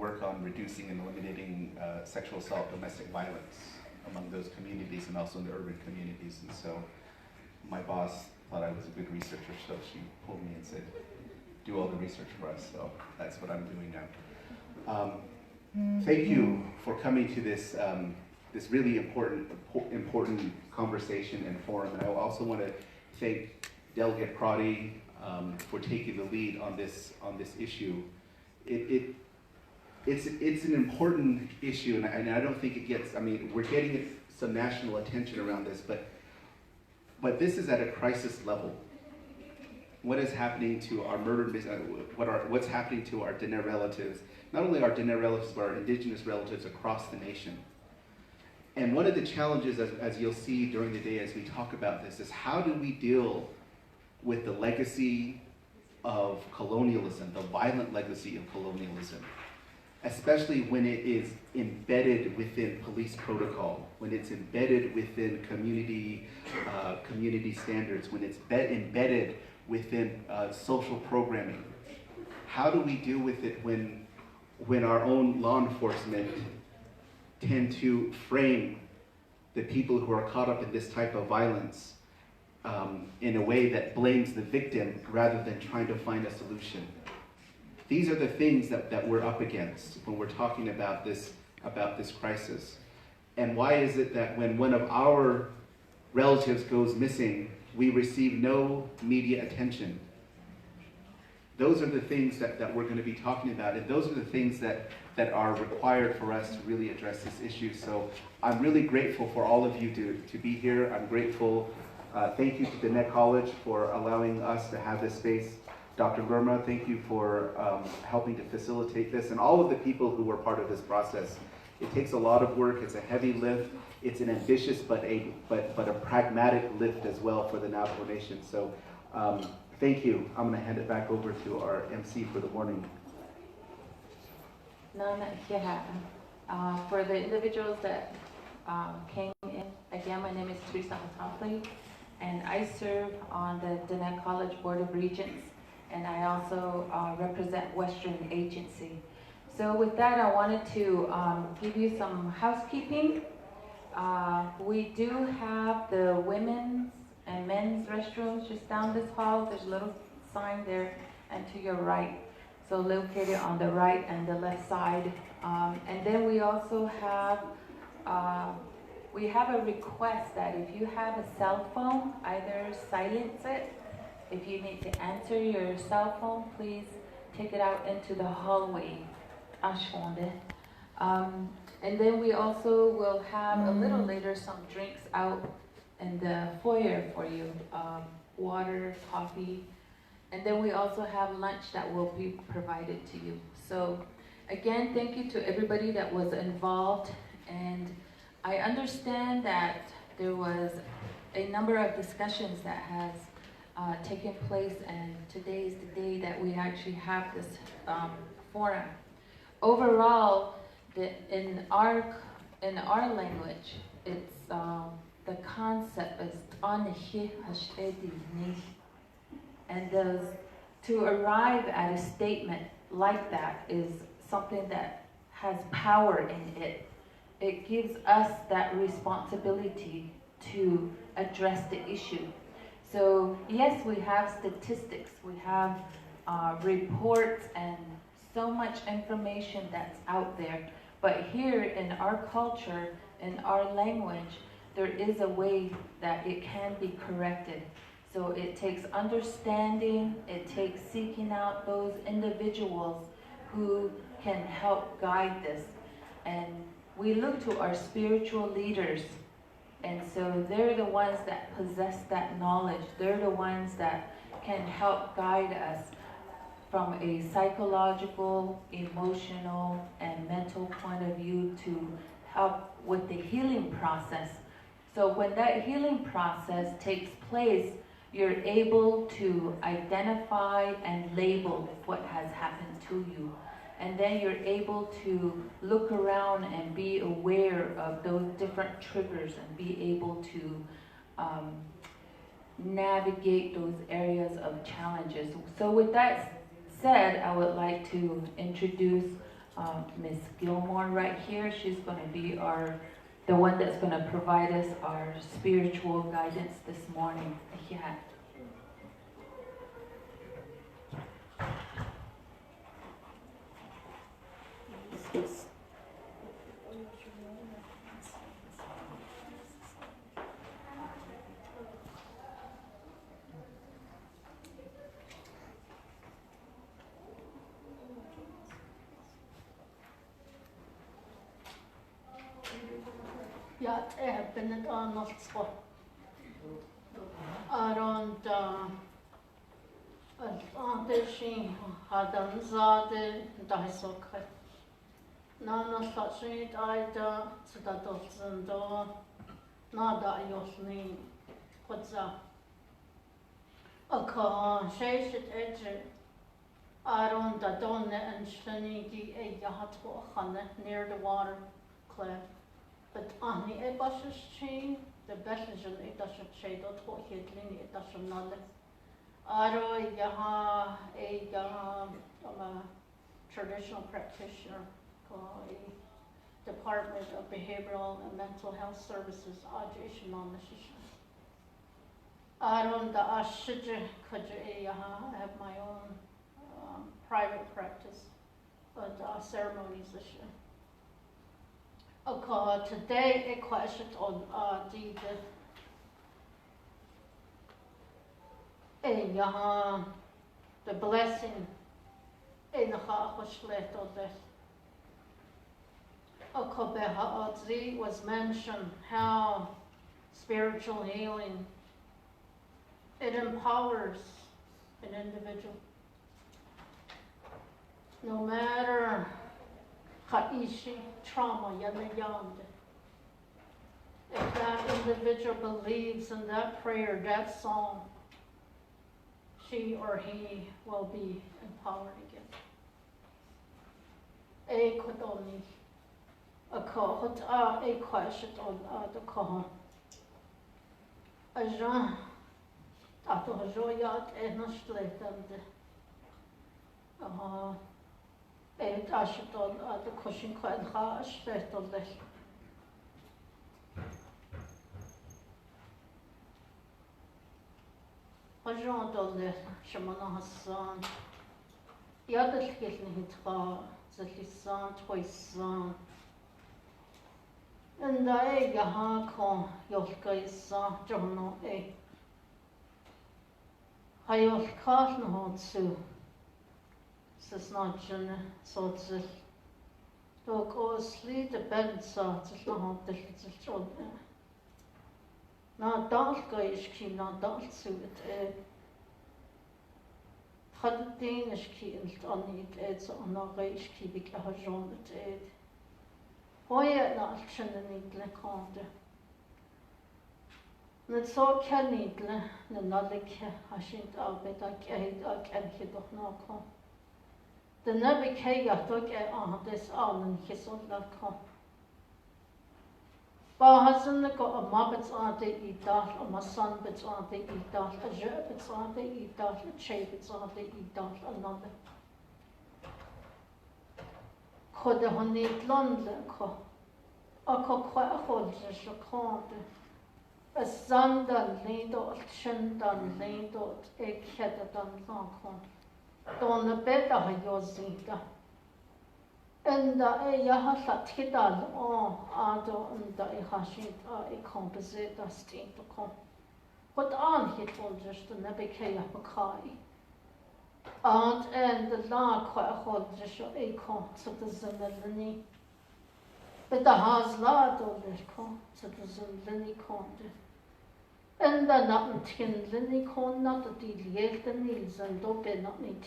work on reducing and eliminating sexual assault, domestic violence among those communities and also in the urban communities. And so my boss thought I was a good researcher, so she pulled me and said, do all the research for us. So that's what I'm doing now. Thank you for coming to this this really important conversation and forum. And I also want to thank Delegate Crotty for taking the lead on this issue. It's an important issue, and I don't think it gets. I mean, we're getting some national attention around this, but this is at a crisis level. What is happening to our murdered, what's happening to our Diné relatives? Not only our Diné relatives, but our indigenous relatives across the nation. And one of the challenges, as you'll see during the day as we talk about this, is how do we deal with the legacy of colonialism, the violent legacy of colonialism, especially when it is embedded within police protocol, when it's embedded within community standards, when it's embedded within social programming. How do we deal with it when our own law enforcement tend to frame the people who are caught up in this type of violence in a way that blames the victim rather than trying to find a solution? These are the things that we're up against when we're talking about this crisis. And why is it that when one of our relatives goes missing, we receive no media attention? Those are the things that we're going to be talking about, and those are the things that are required for us to really address this issue. So I'm really grateful for all of you to be here. I'm grateful. Thank you to Diné College for allowing us to have this space. Dr. Verma, thank you for helping to facilitate this, and all of the people who were part of this process. It takes a lot of work. It's a heavy lift. It's an ambitious but a pragmatic lift as well for the Navajo Nation. So thank you. I'm going to hand it back over to our MC for the morning. For the individuals that came in, again, my name is Teresa Hatafli, and I serve on the Diné College Board of Regents, and I also represent Western Agency. So with that, I wanted to give you some housekeeping. We do have the women's and men's restrooms just down this hall. There's a little sign there and to your right. So located on the right and the left side. And then we also have, we have a request that if you have a cell phone, either silence it. If you need to answer your cell phone, please take it out into the hallway. And then we also will have a little later some drinks out in the foyer for you, water, coffee, and then we also have lunch that will be provided to you. So again, thank you to everybody that was involved, and I understand that there was a number of discussions that has taken place, and today is the day that we actually have this forum. Overall, in our language, it's the concept is and to arrive at a statement like that is something that has power in it. It gives us that responsibility to address the issue. So yes, we have statistics, we have reports and so much information that's out there. But here in our culture, in our language, there is a way that it can be corrected. So it takes understanding, it takes seeking out those individuals who can help guide this. And we look to our spiritual leaders, and so they're the ones that possess that knowledge. They're the ones that can help guide us from a psychological, emotional, and mental point of view to help with the healing process. So when that healing process takes place, you're able to identify and label what has happened to you. And then you're able to look around and be aware of those different triggers and be able to navigate those areas of challenges. So with that said, I would like to introduce Miss Gilmore right here. She's going to be the one that's going to provide us our spiritual guidance this morning. Yeah. Ja, jag ben het annat så. Around anteshi hadan zade daisokhe. Nana sachit aida tsadotsundo nada yosni khotza. Aka sheshit edge around the donne and shnigi e yahatwo khane near the water cliff. But on the Ebash's chain, the Beshajan Edasha Shade, or Hitlin Edasha Nale. Aro Yaha, I'm a traditional practitioner, Department of Behavioral and Mental Health Services, Ajishan on the Shishan. Aron the Ashija Kaja Yaha, I have my own private practice, but ceremonies this year. Okay, today a question on the blessing in the Hachashlet of this. Okay, was mentioned how spiritual healing it empowers an individual. No matter Haishi trauma yanayande. If that individual believes in that prayer, that song, she or he will be empowered again. A kodoni, a kohot a question on the kohon. A Jean, ato joyat enostletande. Et ashton the cushion quite harsh settled this. Jean done this, Shamana Hassan. The other getting tra, the Lissan, twice son. And I Yahan Yolka is son, John A. I have caught no too. It's not so it's so go sleep the bed so it's not the children. Now don't go is key not don't suit it. Had the Danish key on it it's on a rich key because on it. Why not chinning the conde? Not so can it the Nalik hasn't out but I can't hit of no con. The never came took this on and his own love come. But hasn't got a mobbits on the eat that, or my son bits on the eat that, a jerk bits on the eat that, a chafe bits on the eat that, another. Could the honey London co? A could quite a hold as a corner. A son done laid out, chin done laid out, a cat done long con. Don't the bed of your zinga. And the Yahat Hidal, Ado, and the Hashit, a composite, a stain to come. What on he told just the Nebekaya Makai. And the law quite a hold just a con to the Zimmerlini. But the has lad of this con to the Zimmerlini conde. And the not tin Lini con not the deal, the knees and don't be not need